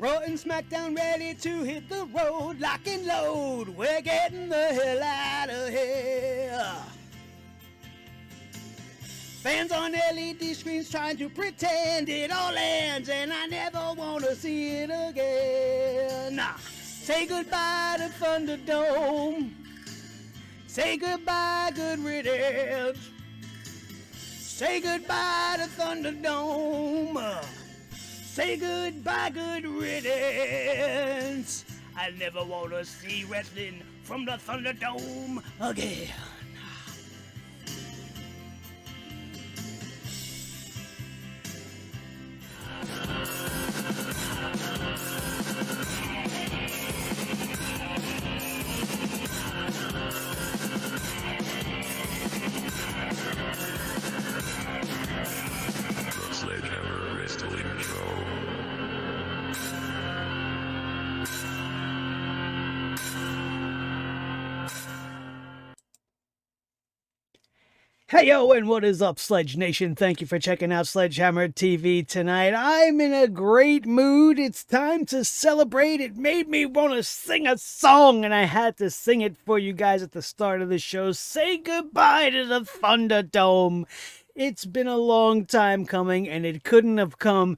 Raw and SmackDown ready to hit the road, lock and load. We're getting the hell out of here. Fans on LED screens trying to pretend it all ends, and I never want to see it again. Nah. Say goodbye to Thunderdome. Say goodbye, good riddance. Say goodbye to Thunderdome. Say goodbye, good riddance. I never want to see wrestling from the Thunderdome again. Sledgehammer Wrestling Show. Hey yo, and what is up, Sledge Nation? Thank you for checking out Sledgehammer TV tonight. I'm in a great mood. It's time to celebrate. It made me want to sing a song, and I had to sing it for you guys at the start of the show. Say goodbye to the Thunderdome. It's been a long time coming, and it couldn't have come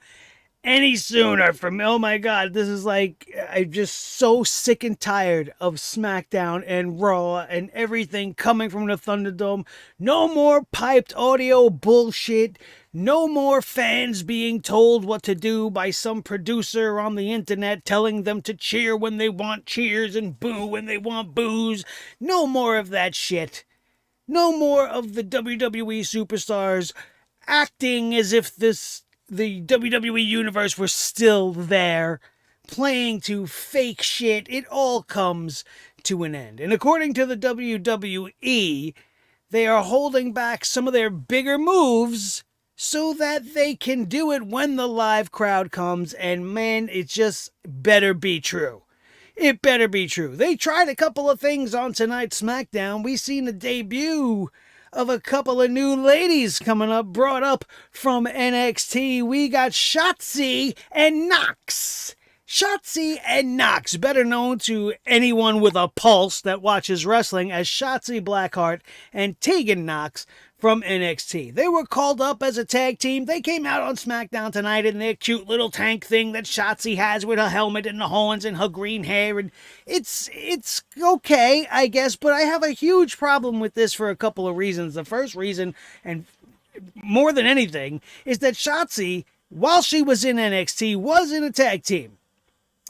any sooner for me. Oh my God, this is like, I'm just so sick and tired of SmackDown and Raw and everything coming from the Thunderdome. No more piped audio bullshit. No more fans being told what to do by some producer on the internet telling them to cheer when they want cheers and boo when they want boos. No more of that shit. No more of the WWE superstars acting as if the WWE universe were still there, playing to fake shit. It all comes to an end. And according to the WWE, they are holding back some of their bigger moves so that they can do it when the live crowd comes. And man, it just better be true. It better be true. They tried a couple of things on tonight's SmackDown. We seen the debut of a couple of new ladies coming up, brought up from NXT. We got Shotzi and Nox. Shotzi and Nox, better known to anyone with a pulse that watches wrestling as Shotzi BlackHeart and Tegan Nox from NXT. They were called up as a tag team. They came out on SmackDown tonight in their cute little tank thing that Shotzi has with her helmet and the horns and her green hair. And it's okay, I guess, but I have a huge problem with this for a couple of reasons. The first reason, and more than anything, is that Shotzi, while she was in NXT, was in a tag team.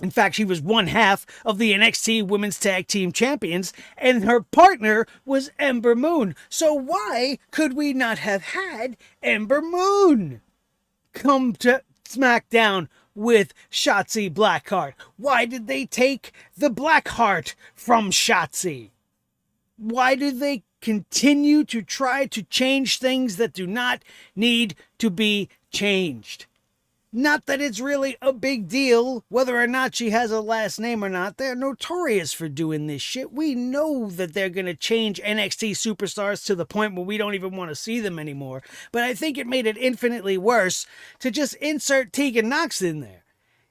In fact, she was one half of the NXT Women's Tag Team Champions, and her partner was Ember Moon. So why could we not have had Ember Moon come to SmackDown with Shotzi BlackHeart? Why did they take the Blackheart from Shotzi? Why do they continue to try to change things that do not need to be changed? Not that it's really a big deal whether or not she has a last name or not. They're notorious for doing this shit. We know that they're going to change NXT superstars to the point where we don't even want to see them anymore. But I think it made it infinitely worse to just insert Tegan Nox in there.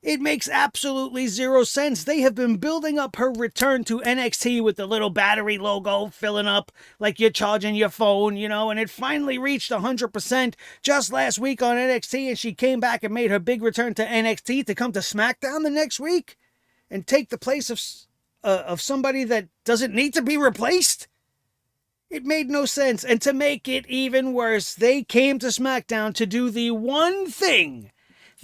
It makes absolutely zero sense. They have been building up her return to NXT with the little battery logo filling up like you're charging your phone, you know, and it finally reached 100% just last week on NXT, and she came back and made her big return to NXT to come to SmackDown the next week and take the place of somebody that doesn't need to be replaced. It made no sense. And to make it even worse, they came to SmackDown to do the one thing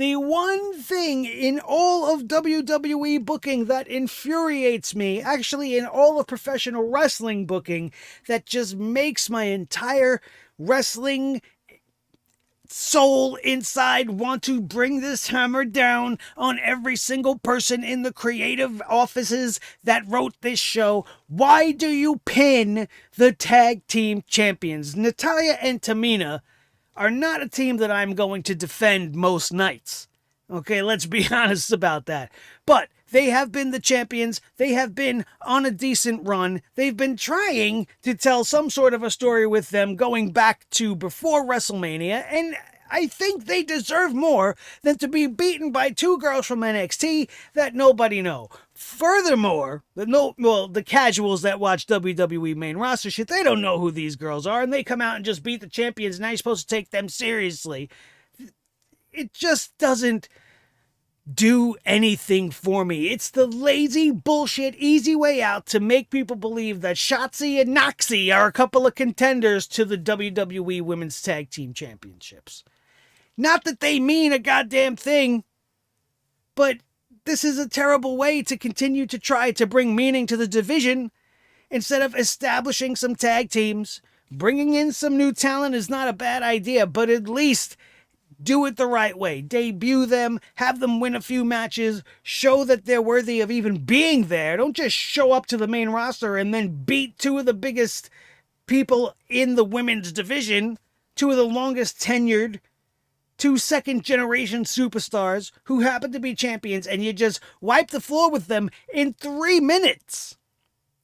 in all of WWE booking that infuriates me, actually in all of professional wrestling booking, that just makes my entire wrestling soul inside want to bring this hammer down on every single person in the creative offices that wrote this show. Why do you pin the tag team champions? Natalya and Tamina are not a team that I'm going to defend most nights. Okay, let's be honest about that. But they have been the champions. They have been on a decent run. They've been trying to tell some sort of a story with them going back to before WrestleMania. And I think they deserve more than to be beaten by two girls from NXT that nobody know. Furthermore, the casuals that watch WWE main roster shit, they don't know who these girls are, and they come out and just beat the champions, and now you're supposed to take them seriously. It just doesn't do anything for me. It's the lazy, bullshit, easy way out to make people believe that Shotzi and Noxie are a couple of contenders to the WWE Women's Tag Team Championships. Not that they mean a goddamn thing, but this is a terrible way to continue to try to bring meaning to the division instead of establishing some tag teams. Bringing in some new talent is not a bad idea, but at least do it the right way. Debut them, have them win a few matches, show that they're worthy of even being there. Don't just show up to the main roster and then beat two of the biggest people in the women's division, two of the longest tenured, two second-generation superstars who happen to be champions, and you just wipe the floor with them in 3 minutes.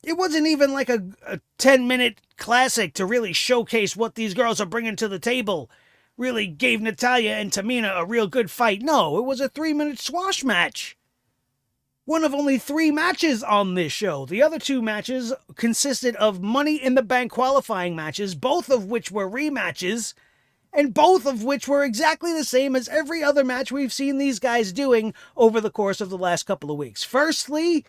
It wasn't even like a 10-minute classic to really showcase what these girls are bringing to the table. Really gave Natalya and Tamina a real good fight. No, it was a 3-minute squash match. One of only 3 matches on this show. The other 2 matches consisted of Money in the Bank qualifying matches, both of which were rematches, and both of which were exactly the same as every other match we've seen these guys doing over the course of the last couple of weeks. Firstly,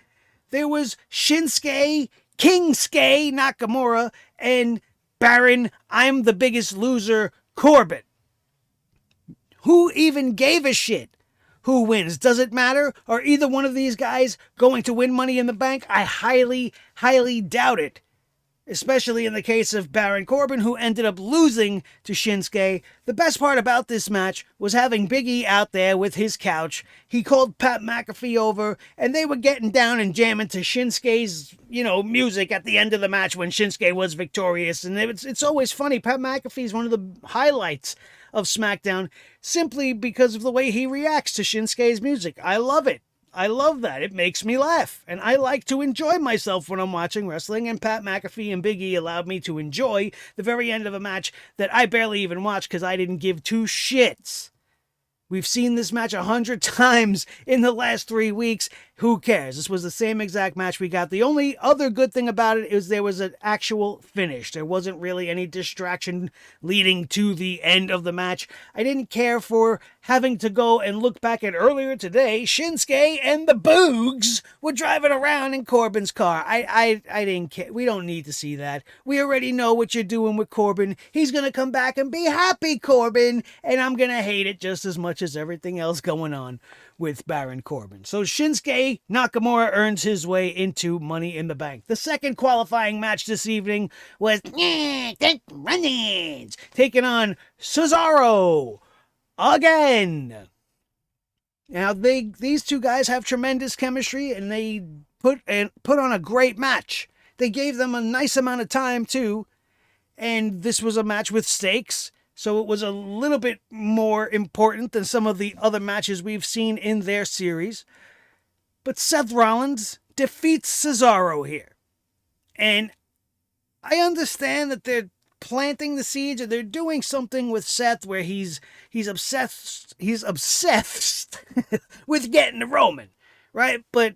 there was Shinsuke Kingsuke Nakamura and Baron I'm the Biggest Loser Corbin. Who even gave a shit who wins? Does it matter? Are either one of these guys going to win Money in the Bank? I highly, highly doubt it. Especially in the case of Baron Corbin, who ended up losing to Shinsuke. The best part about this match was having Big E out there with his couch. He called Pat McAfee over, and they were getting down and jamming to Shinsuke's, music at the end of the match when Shinsuke was victorious. And it's always funny. Pat McAfee is one of the highlights of SmackDown simply because of the way he reacts to Shinsuke's music. I love it. I love that. It makes me laugh. And I like to enjoy myself when I'm watching wrestling. And Pat McAfee and Big E allowed me to enjoy the very end of a match that I barely even watched because I didn't give 2 shits. We've seen this match 100 times in the last 3 weeks. Who cares? This was the same exact match we got. The only other good thing about it is there was an actual finish. There wasn't really any distraction leading to the end of the match. I didn't care for having to go and look back at earlier today. Shinsuke and the Boogs were driving around in Corbin's car. I didn't care. We don't need to see that. We already know what you're doing with Corbin. He's going to come back and be happy, Corbin. And I'm going to hate it just as much as everything else going on with Baron Corbin. So Shinsuke Nakamura earns his way into Money in the Bank. The second qualifying match this evening was Rollins taking on Cesaro again. Now these two guys have tremendous chemistry, and they put on a great match. They gave them a nice amount of time too, and this was a match with stakes. So it was a little bit more important than some of the other matches we've seen in their series. But Seth Rollins defeats Cesaro here. And I understand that they're planting the seeds, or they're doing something with Seth where he's obsessed with getting to Roman, right? But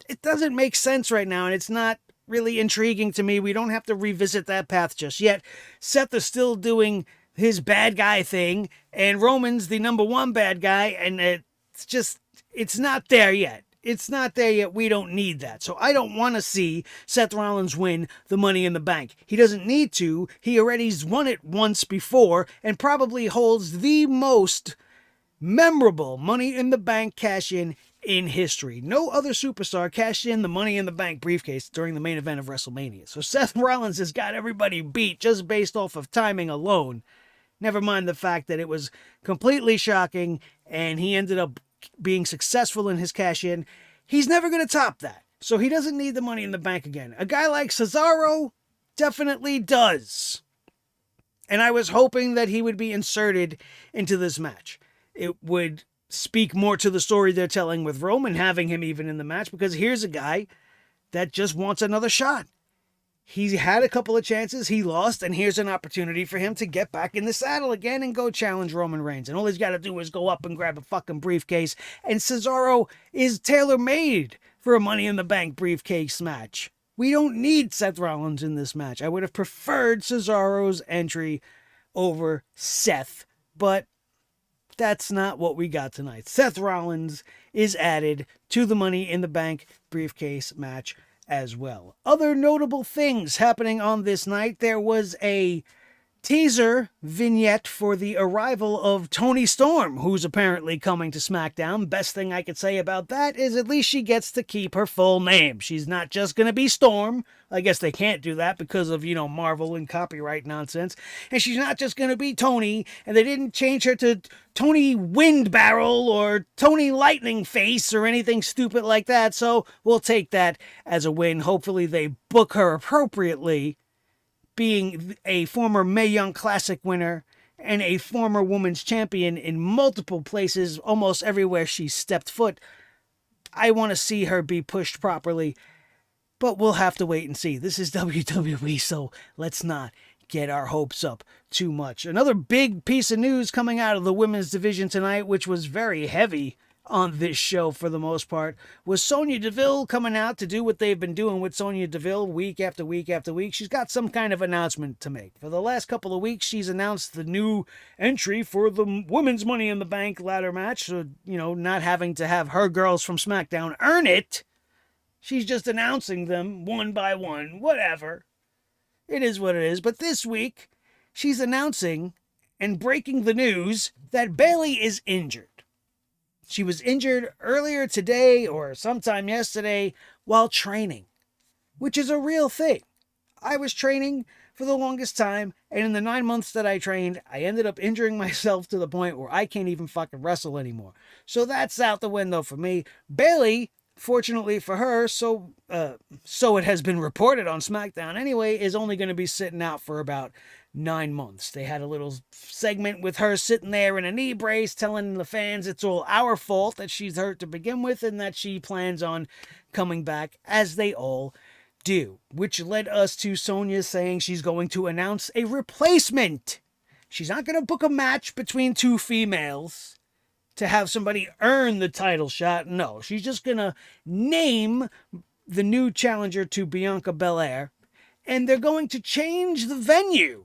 it doesn't make sense right now, and it's not really intriguing to me. We don't have to revisit that path just yet. Seth is still doing his bad guy thing, and Roman's the number 1 bad guy, and it's not there yet. It's not there yet. We don't need that. So I don't want to see Seth Rollins win the Money in the Bank. He doesn't need to. He already's won it once before, and probably holds the most memorable Money in the Bank cash-in in history. No other superstar cashed in the Money in the Bank briefcase during the main event of WrestleMania. So Seth Rollins has got everybody beat just based off of timing alone. Never mind the fact that it was completely shocking, and he ended up being successful in his cash-in. He's never going to top that. So he doesn't need the Money in the Bank again. A guy like Cesaro definitely does. And I was hoping that he would be inserted into this match. It would speak more to the story they're telling with Roman, having him even in the match, because here's a guy that just wants another shot. He had a couple of chances, he lost, and here's an opportunity for him to get back in the saddle again and go challenge Roman Reigns. And all he's got to do is go up and grab a fucking briefcase, and Cesaro is tailor-made for a Money in the Bank briefcase match. We don't need Seth Rollins in this match. I would have preferred Cesaro's entry over Seth, but that's not what we got tonight. Seth Rollins is added to the Money in the Bank briefcase match as well. Other notable things happening on this night. There was a teaser vignette for the arrival of Toni Storm, who's apparently coming to SmackDown. Best thing I could say about that is at least she gets to keep her full name. She's not just going to be Storm. I guess they can't do that because of, Marvel and copyright nonsense. And she's not just going to be Tony, and they didn't change her to Tony Windbarrel or Tony Lightning Face or anything stupid like that. So we'll take that as a win. Hopefully they book her appropriately, being a former Mae Young Classic winner and a former women's champion in multiple places, almost everywhere she stepped foot. I want to see her be pushed properly, but we'll have to wait and see. This is WWE, so let's not get our hopes up too much. Another big piece of news coming out of the women's division tonight, which was very heavy on this show for the most part, was Sonya Deville coming out to do what they've been doing with Sonya Deville week after week after week. She's got some kind of announcement to make. For the last couple of weeks, she's announced the new entry for the Women's Money in the Bank ladder match. So, not having to have her girls from SmackDown earn it. She's just announcing them one by one, whatever. It is what it is. But this week, she's announcing and breaking the news that Bayley is injured. She was injured earlier today or sometime yesterday while training, which is a real thing. I was training for the longest time, and in the 9 months that I trained, I ended up injuring myself to the point where I can't even fucking wrestle anymore. So that's out the window for me. Bayley, fortunately for her, so it has been reported on SmackDown anyway, is only going to be sitting out for about 9 months. They had a little segment with her sitting there in a knee brace telling the fans it's all our fault that she's hurt to begin with and that she plans on coming back, as they all do, which led us to Sonya saying she's going to announce a replacement. She's not going to book a match between two females to have somebody earn the title shot. No, she's just going to name the new challenger to Bianca Belair, and they're going to change the venue.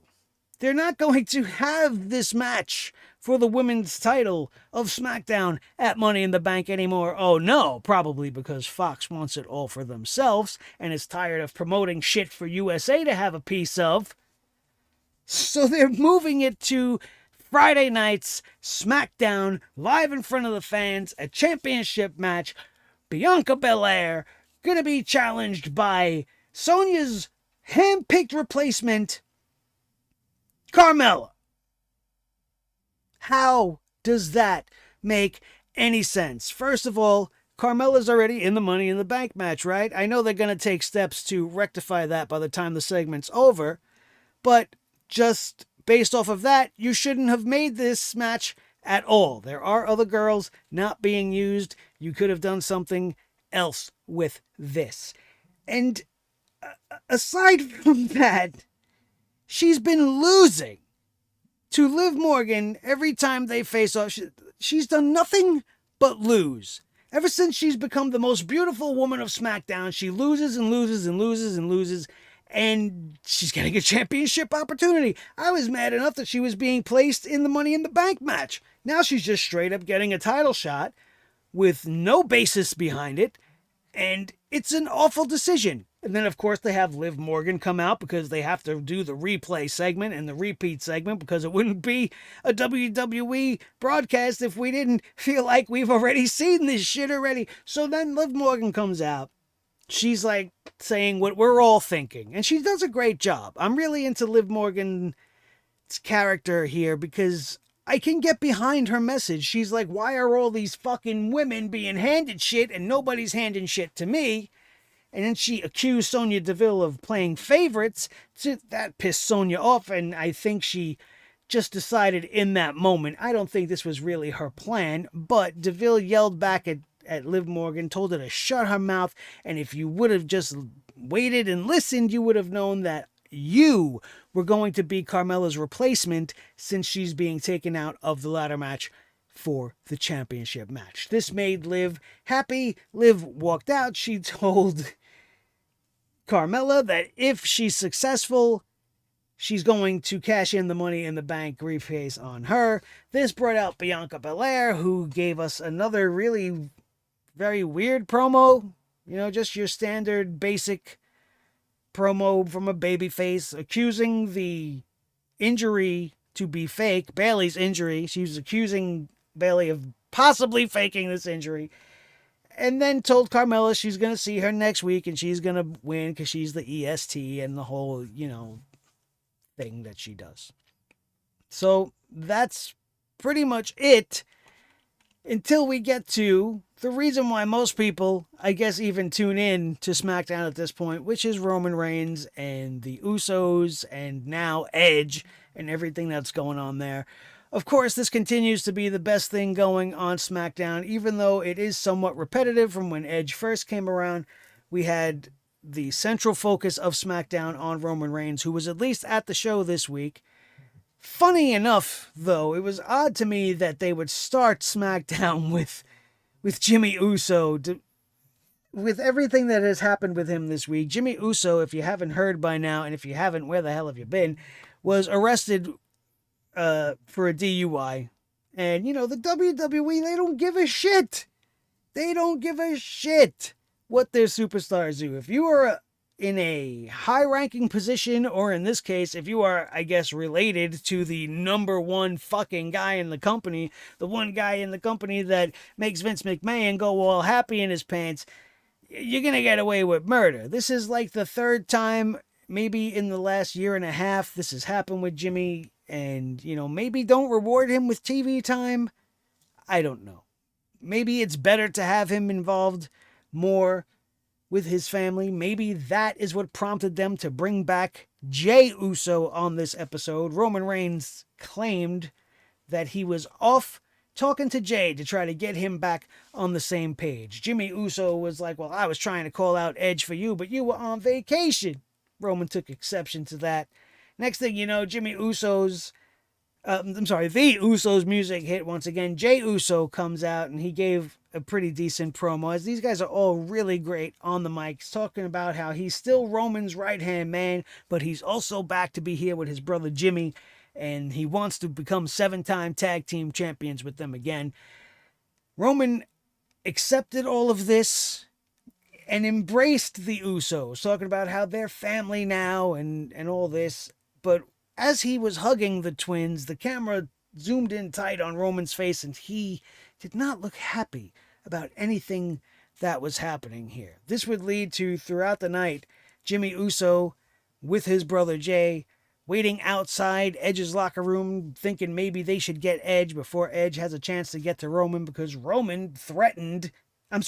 They're not going to have this match for the women's title of SmackDown at Money in the Bank anymore. Oh no, probably because Fox wants it all for themselves and is tired of promoting shit for USA to have a piece of. So they're moving it to Friday nights, SmackDown, live in front of the fans, a championship match. Bianca Belair gonna be challenged by Sonya's hand-picked replacement, Carmella. How does that make any sense? First of all, Carmella's already in the Money in the Bank match, right? I know they're going to take steps to rectify that by the time the segment's over, but just based off of that, you shouldn't have made this match at all. There are other girls not being used. You could have done something else with this. And aside from that, she's been losing to Liv Morgan every time they face off. She's done nothing but lose. Ever since she's become the most beautiful woman of SmackDown, she loses and loses and loses and loses, and she's getting a championship opportunity. I was mad enough that she was being placed in the Money in the Bank match. Now she's just straight up getting a title shot with no basis behind it, and it's an awful decision. And then, of course, they have Liv Morgan come out because they have to do the replay segment and the repeat segment because it wouldn't be a WWE broadcast if we didn't feel like we've already seen this shit already. So then Liv Morgan comes out. She's like saying what we're all thinking. And she does a great job. I'm really into Liv Morgan's character here because I can get behind her message. She's like, why are all these fucking women being handed shit and nobody's handing shit to me? And then she accused Sonya Deville of playing favorites. That pissed Sonya off, and I think she just decided in that moment. I don't think this was really her plan, but Deville yelled back at Liv Morgan, told her to shut her mouth, and if you would have just waited and listened, you would have known that you were going to be Carmella's replacement since she's being taken out of the ladder match for the championship match. This made Liv happy. Liv walked out. She told Carmella that if she's successful, she's going to cash in the Money in the Bank briefcase on her. This brought out Bianca Belair, who gave us another really very weird promo. You know, just your standard basic promo from a babyface, accusing the injury to be fake, Bayley's injury. She was accusing Bayley of possibly faking this injury. And then told Carmella she's going to see her next week and she's going to win because she's the EST and the whole, thing that she does. So that's pretty much it until we get to the reason why most people, I guess, even tune in to SmackDown at this point, which is Roman Reigns and the Usos and now Edge and everything that's going on there. Of course, this continues to be the best thing going on SmackDown, even though it is somewhat repetitive from when Edge first came around. We had the central focus of SmackDown on Roman Reigns, who was at least at the show this week. Funny enough, though, it was odd to me that they would start SmackDown with Jimmy Uso. With everything that has happened with him this week, Jimmy Uso, if you haven't heard by now, and if you haven't, where the hell have you been, was arrested for a DUI. And, the WWE, they don't give a shit. They don't give a shit what their superstars do. If you are in a high-ranking position, or in this case, if you are, I guess, related to the number one fucking guy in the company, the one guy in the company that makes Vince McMahon go all happy in his pants, you're going to get away with murder. This is like the third time, maybe in the last year and a half, this has happened with Jimmy. And, maybe don't reward him with TV time. I don't know. Maybe it's better to have him involved more with his family. Maybe that is what prompted them to bring back Jey Uso on this episode. Roman Reigns claimed that he was off talking to Jey to try to get him back on the same page. Jimmy Uso was like, well, I was trying to call out Edge for you, but you were on vacation. Roman took exception to that. Next thing you know, the Usos music hit once again. Jey Uso comes out and he gave a pretty decent promo, as these guys are all really great on the mics, talking about how he's still Roman's right-hand man, but he's also back to be here with his brother Jimmy, and he wants to become 7-time tag team champions with them again. Roman accepted all of this and embraced the Usos, talking about how they're family now and all this. But as he was hugging the twins, the camera zoomed in tight on Roman's face, and he did not look happy about anything that was happening here. This would lead to, throughout the night, Jimmy Uso with his brother Jey waiting outside Edge's locker room, thinking maybe they should get Edge before Edge has a chance to get to Roman, because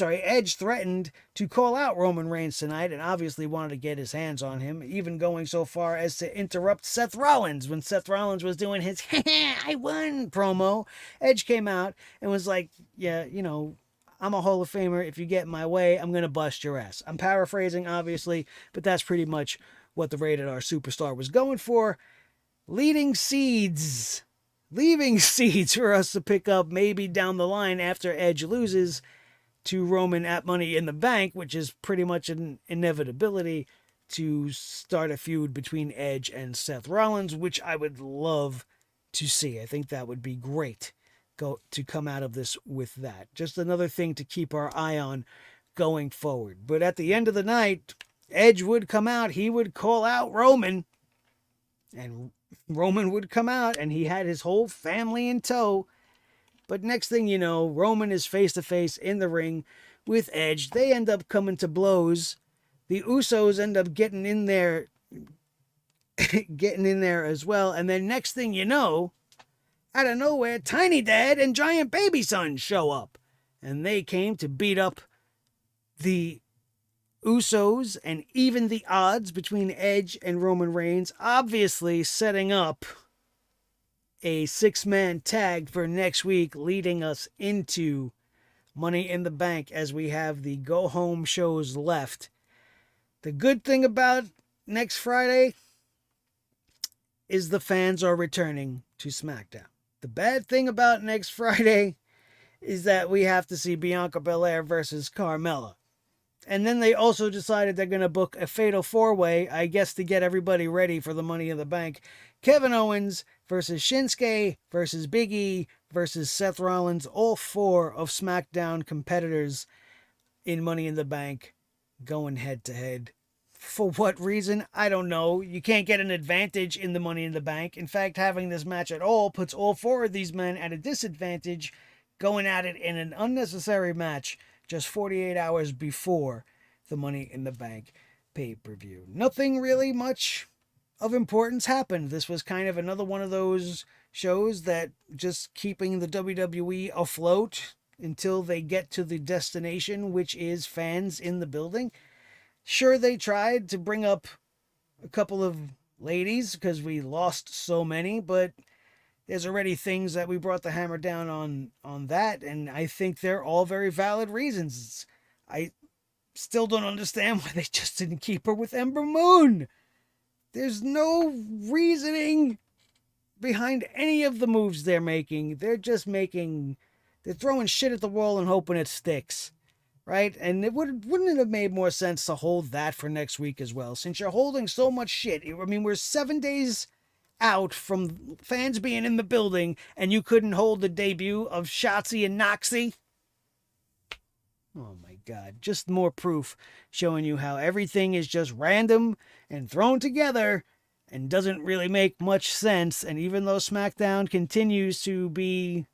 Edge threatened to call out Roman Reigns tonight and obviously wanted to get his hands on him, even going so far as to interrupt Seth Rollins when Seth Rollins was doing his I won promo. Edge came out and was like, yeah, I'm a Hall of Famer. If you get in my way, I'm going to bust your ass. I'm paraphrasing, obviously, but that's pretty much what the Rated R superstar was going for. Leaving seeds for us to pick up maybe down the line after Edge loses to Roman at Money in the Bank, which is pretty much an inevitability to start a feud between Edge and Seth Rollins, which I would love to see. I think that would be great to come out of this with that. Just another thing to keep our eye on going forward. But at the end of the night, Edge would come out. He would call out Roman, and Roman would come out, and he had his whole family in tow. But next thing you know, Roman is face-to-face in the ring with Edge. They end up coming to blows. The Usos end up getting in there as well. And then next thing you know, out of nowhere, Tiny Dad and Giant Baby Son show up. And they came to beat up the Usos and even the odds between Edge and Roman Reigns, obviously setting up a 6-man tag for next week, leading us into Money in the Bank as we have the go-home shows left. The good thing about next Friday is the fans are returning to SmackDown. The bad thing about next Friday is that we have to see Bianca Belair versus Carmella. And then they also decided they're going to book a fatal four-way, I guess to get everybody ready for the Money in the Bank. Kevin Owens versus Shinsuke versus Big E versus Seth Rollins. All four of SmackDown competitors in Money in the Bank going head-to-head. For what reason? I don't know. You can't get an advantage in the Money in the Bank. In fact, having this match at all puts all four of these men at a disadvantage going at it in an unnecessary match just 48 hours before the Money in the Bank pay-per-view. Nothing really much of importance happened. This was kind of another one of those shows that just keeping the WWE afloat until they get to the destination, which is fans in the building. Sure, they tried to bring up a couple of ladies because we lost so many, but there's already things that we brought the hammer down on that, and I think they're all very valid reasons. I still don't understand why they just didn't keep her with Ember Moon. There's no reasoning behind any of the moves they're making. They're throwing shit at the wall and hoping it sticks. Right? And wouldn't it have made more sense to hold that for next week as well? Since you're holding so much shit. I mean, we're 7 days out from fans being in the building, and you couldn't hold the debut of Shotzi and Noxie? Oh my God. Just more proof showing you how everything is just random and thrown together and doesn't really make much sense. And even though SmackDown continues to be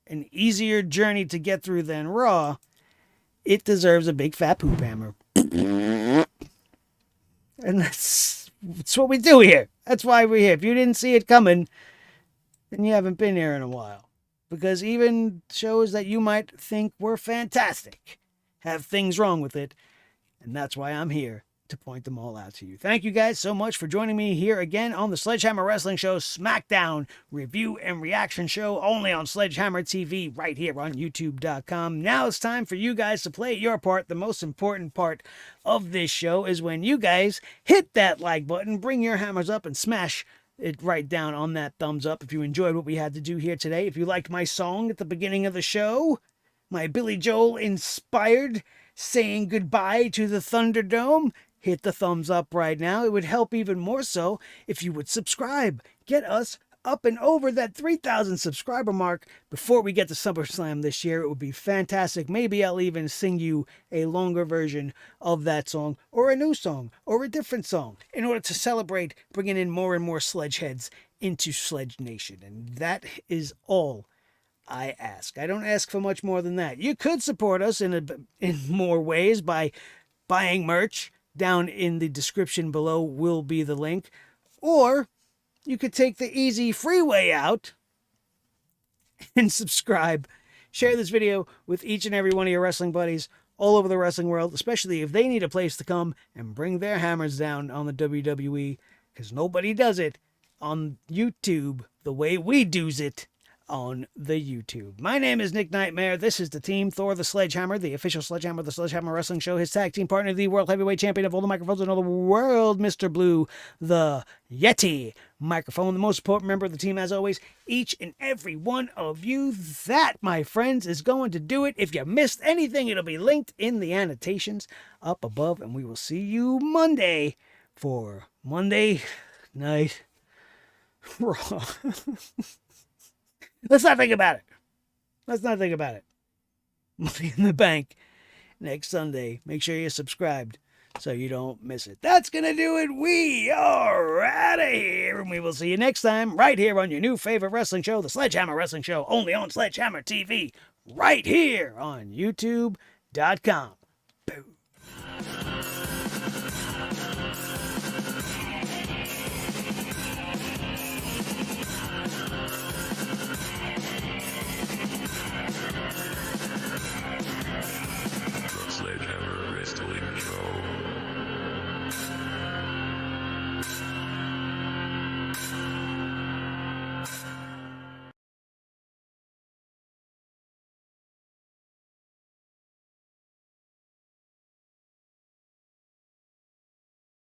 an easier journey to get through than Raw, it deserves a big fat poop hammer. And that's what we do here. That's why we're here. If you didn't see it coming, then you haven't been here in a while. Because even shows that you might think were fantastic have things wrong with it. And that's why I'm here, to point them all out to you. Thank you guys so much for joining me here again on the Sledgehammer Wrestling Show SmackDown review and reaction show, only on Sledgehammer TV right here on YouTube.com. Now it's time for you guys to play your part. The most important part of this show is when you guys hit that like button, bring your hammers up, and smash it right down on that thumbs up if you enjoyed what we had to do here today. If you liked my song at the beginning of the show, my Billy Joel inspired saying goodbye to the Thunderdome, hit the thumbs up right now. It would help even more so if you would subscribe. Get us up and over that 3,000 subscriber mark before we get to SummerSlam this year. It would be fantastic. Maybe I'll even sing you a longer version of that song, or a new song, or a different song, in order to celebrate bringing in more and more Sledgeheads into Sledge Nation. And that is all I ask. I don't ask for much more than that. You could support us in more ways by buying merch. Down in the description below will be the link. Or you could take the easy free way out and subscribe. Share this video with each and every one of your wrestling buddies all over the wrestling world, especially if they need a place to come and bring their hammers down on the WWE, because nobody does it on YouTube the way we do's it on the YouTube. My name is Nick Nightmare. This is the team, Thor the Sledgehammer, the official Sledgehammer, the Sledgehammer Wrestling Show, his tag team partner, the World Heavyweight Champion of all the microphones in all the world, Mr. Blue, the Yeti microphone, the most important member of the team, as always, each and every one of you. That, my friends, is going to do it. If you missed anything, it'll be linked in the annotations up above, and we will see you Monday for Monday Night Raw. Let's not think about it. Money in the Bank next Sunday. Make sure you're subscribed so you don't miss it. That's going to do it. We are out of here. And we will see you next time right here on your new favorite wrestling show, the Sledgehammer Wrestling Show, only on Sledgehammer TV, right here on YouTube.com. Boom.